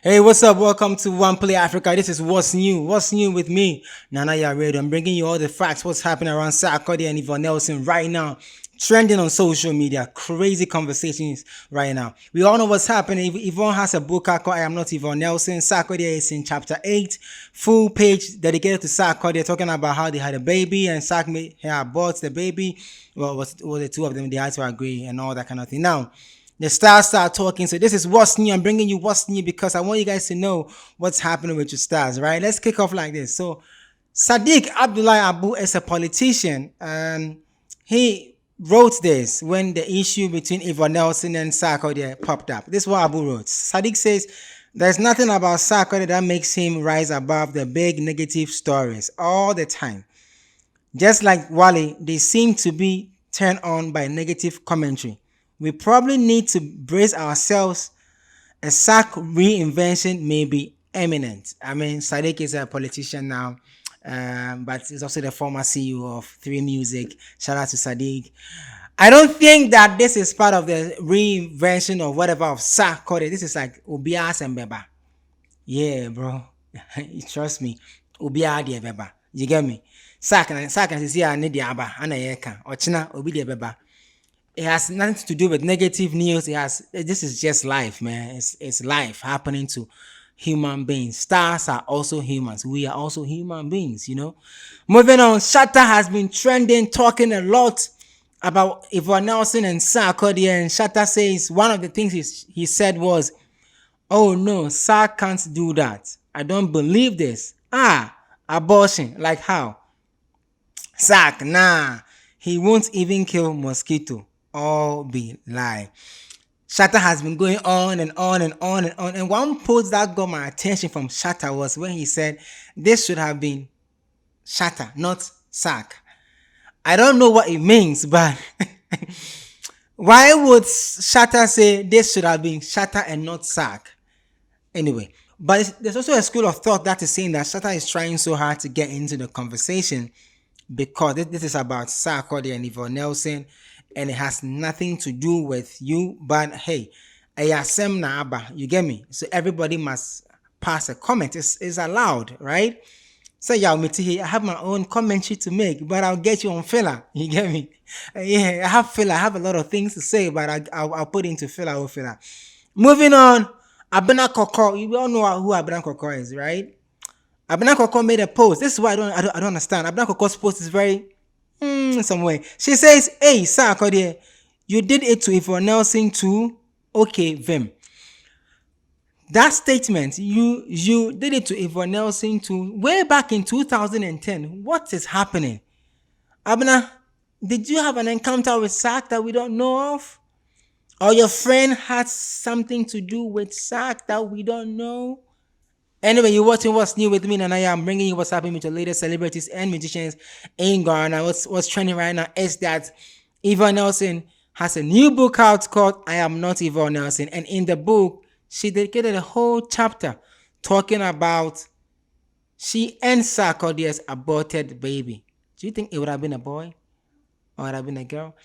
Hey, what's up? Welcome to OnePlay Africa. This is What's New. What's New with me, Nana Yaredo. I'm bringing you all the facts, what's happening around Sarkodie and Yvonne Nelson right now. Trending on social media, crazy conversations right now. We all know what's happening. Yvonne has a book called I Am Not Yvonne Nelson. Sarkodie is in chapter 8, full page dedicated to Sarkodie, talking about how they had a baby and Sark made her abort the baby. Well, was the two of them, they had to agree and all that kind of thing. Now, the stars start talking. So this is What's New. I'm bringing you What's New because I want you guys to know what's happening with your stars, right? Let's kick off like this. So Sadiq Abdullah Abu is a politician, and he wrote this when the issue between Yvonne Nelson and Sarkodie popped up. This is what Abu wrote. Sadiq says, there's nothing about Sarkodie that makes him rise above the big negative stories all the time. Just like Wale, they seem to be turned on by negative commentary. We probably need to brace ourselves. A Sark reinvention may be imminent. I mean, Sadiq is a politician now, but he's also the former CEO of 3 Music. Shout out to Sadiq. I don't think that this is part of the reinvention or whatever of Sark called it. This is like Obias and Beba. Yeah, bro. Trust me. Obias de Beba. You get me? Sark and see I need the Abba. Anayeka. Ochina Obi de Beba. It has nothing to do with negative news. This is just life, man. It's life happening to human beings. Stars are also humans. We are also human beings, you know. Moving on, Shatta has been trending, talking a lot about Yvonne Nelson and Sarkodie. And Shatta says one of the things he said was, "Oh no, Sark can't do that. I don't believe this. Abortion. Like how? Sark, nah. He won't even kill mosquito. All be lie." Shatta has been going on and on and on and on. And one post that got my attention from Shatta was when he said this should have been Shatta, not Sark. I don't know what it means, but why would Shatta say this should have been Shatta and not Sark? Anyway, but there's also a school of thought that is saying that Shatta is trying so hard to get into the conversation because this is about Sarkodie and Yvonne Nelson. And it has nothing to do with you, but hey, ayasem na aba, you get me? So everybody must pass a comment. It's allowed, right? So yeah, I have my own commentary to make, but I'll get you on filler. You get me? Yeah, I have filler. I have a lot of things to say, but I'll put into filler or filler. Moving on, Abena Korkor. You all know who Abena Korkor is, right? Abena Korkor made a post. This is why I don't understand. Abena Korkor's post is very some way. She says, "Hey, Sarkodie, you did it to Yvonne Nelson too. Okay, Vim. That statement, you did it to Yvonne Nelson too, way back in 2010. What is happening? Abena, did you have an encounter with Sark that we don't know of? Or your friend had something to do with Sark that we don't know?" Anyway, you're watching What's New with me, and I'm bringing you what's happening with the latest celebrities and musicians in Ghana. What's trending right now is that Yvonne Nelson has a new book out called I Am Not Yvonne Nelson. And in the book, she dedicated a whole chapter talking about she and Sarkodie's aborted baby. Do you think it would have been a boy or would have been a girl?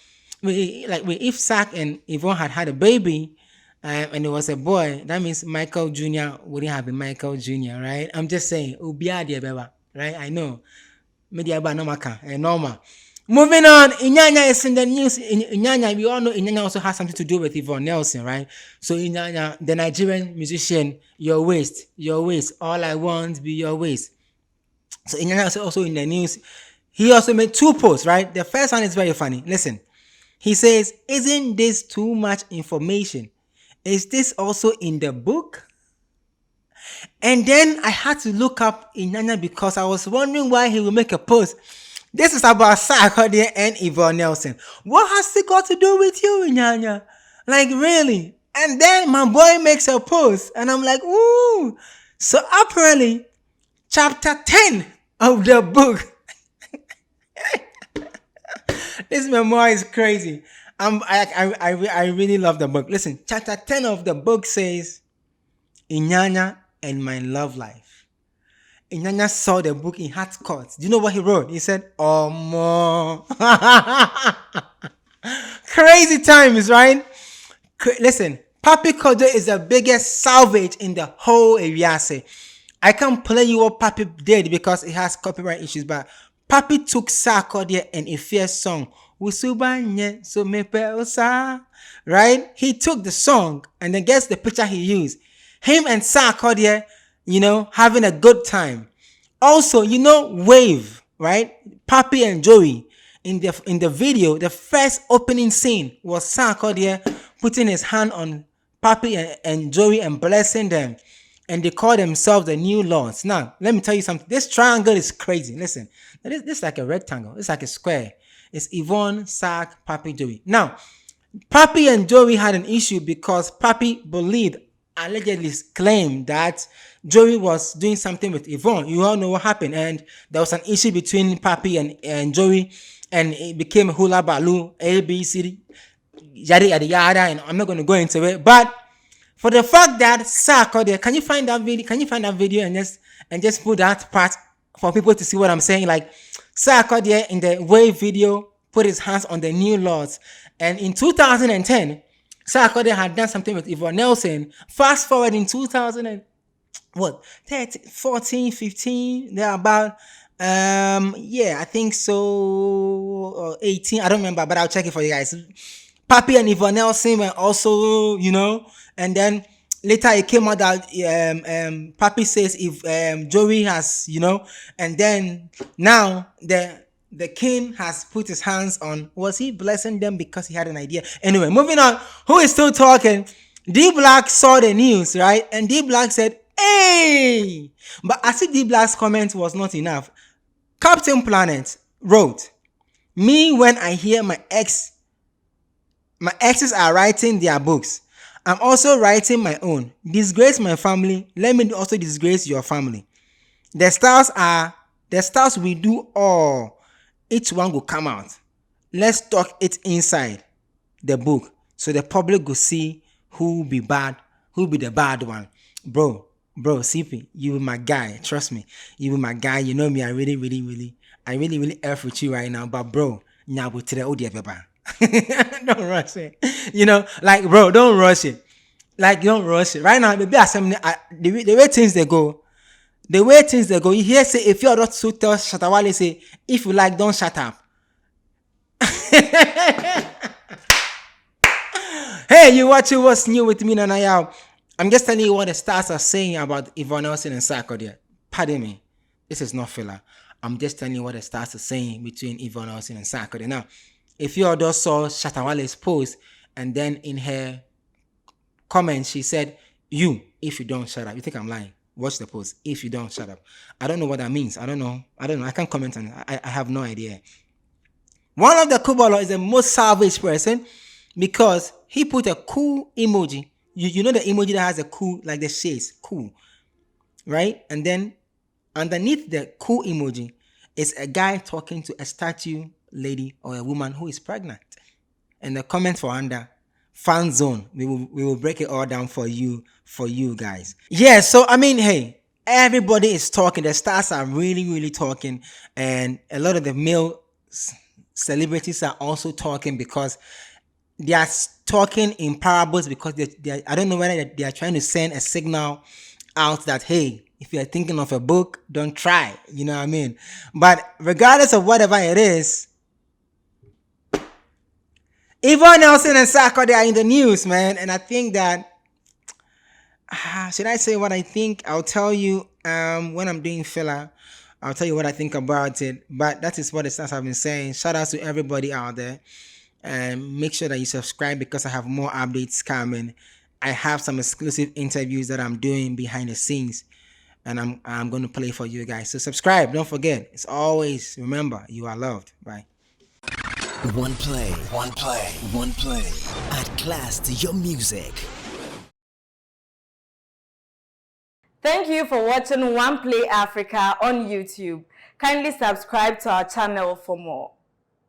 If Sark and Yvonne had a baby, and it was a boy, that means Michael Jr. wouldn't have been Michael Jr., right? I'm just saying, right? I know. Media normal. Moving on, Iyaanya is in the news. Iyaanya, we all know Iyaanya also has something to do with Yvonne Nelson, right? So Iyaanya, the Nigerian musician, your waist, all I want be your waist. So Iyaanya is also in the news. He also made 2 posts, right? The first one is very funny. Listen, he says, "Isn't this too much information? Is this also in the book?" And then I had to look up Iyaanya because I was wondering why he would make a post. This is about Sarkodie and Yvonne Nelson. What has it got to do with you, Iyaanya? Like, really? And then my boy makes a post, and I'm like, ooh. So apparently, chapter 10 of the book. This memoir is crazy. I really love the book. Listen, chapter 10 of the book says, Iyaanya and my love life. Iyaanya saw the book in hard court. Do you know what he wrote? He said, "Oh, more." Crazy times, right? Listen, Papi Kojo is the biggest salvage in the whole area. I can't play you what Papi did because it has copyright issues, but Papi took Sarkodie and Ife's song, Usubanye so mepe osa, right? He took the song and then guess the picture he used. Him and Sarkodie, having a good time. Also, Wave, right? Papi and Joey. In the video, the first opening scene was Sarkodie putting his hand on Papi and Joey and blessing them. And they call themselves the new lords. Now, let me tell you something. This triangle is crazy. Listen, this is like a rectangle. It's like a square. It's Yvonne, Sark, Papi, Joey. Now, Papi and Joey had an issue because Papi allegedly claimed that Joey was doing something with Yvonne. You all know what happened. And there was an issue between Papi and Joey. And it became hula baloo, A, B, C, yada, yada, yada. And I'm not going to go into it. But for the fact that Sarkodie, can you find that video and just put that part for people to see what I'm saying? Like Sarkodie in the Wave video put his hands on the new lords. And in 2010, Sarkodie had done something with Yvonne Nelson. Fast forward in 14, 15, they're about I think so, 18, I don't remember, but I'll check it for you guys. Papi and Yvonne Nelson were also, and then later it came out that Papi says if Joey has, and then now the king has put his hands on, was he blessing them because he had an idea? Anyway, moving on, who is still talking? Dblack saw the news, right? And Dblack said, hey! But I see Dblack's comment was not enough. Captain Planet wrote, me when I hear my exes are writing their books, I'm also writing my own. Disgrace my family, let me also disgrace your family. The stars we do all. Each one will come out. Let's talk it inside the book so the public will see who be bad, who be the bad one. Bro, CP, you my guy. Trust me, you my guy. You know me. I really F with you right now. But bro, don't rush it. Bro, don't rush it. Don't rush it. Right now, maybe the way things they go. You hear say if you're not to tell Shatta Wale say if you like, don't shut up. Hey, you watching What's New with me, Nanaya? I'm just telling you what the stars are saying about Yvonne Nelson and Sarkodie. Pardon me. This is not filler. I'm just telling you what the stars are saying between Yvonne Nelson and Sarkodie. Now, if you all saw Shatta Wale's post, and then in her comments, she said, you, if you don't shut up. You think I'm lying? Watch the post. If you don't shut up. I don't know what that means. I don't know. I can't comment on it. I have no idea. One of the Kubala is the most savage person because he put a cool emoji. You know the emoji that has a cool, like the shades, cool, right? And then underneath the cool emoji is a guy talking to a statue lady or a woman who is pregnant. And the comment for under, fan zone, we will break it all down for you guys. Yeah, so I mean, hey, everybody is talking. The stars are really talking, and a lot of the male celebrities are also talking because they are talking in parables because they I don't know whether they are trying to send a signal out that, hey, if you're thinking of a book, don't try. You know what I mean? But regardless of whatever it is, Yvonne Nelson and Sarkodie are in the news, man. And I think that, should I say what I think? I'll tell you when I'm doing filler. I'll tell you what I think about it. But that is what the stars have been saying. Shout out to everybody out there. And make sure that you subscribe because I have more updates coming. I have some exclusive interviews that I'm doing behind the scenes. And I'm going to play for you guys. So subscribe. Don't forget. It's always, remember, you are loved. Bye. OnePlay. Add class to your music. Thank you for watching OnePlay Africa on YouTube. Kindly subscribe to our channel for more.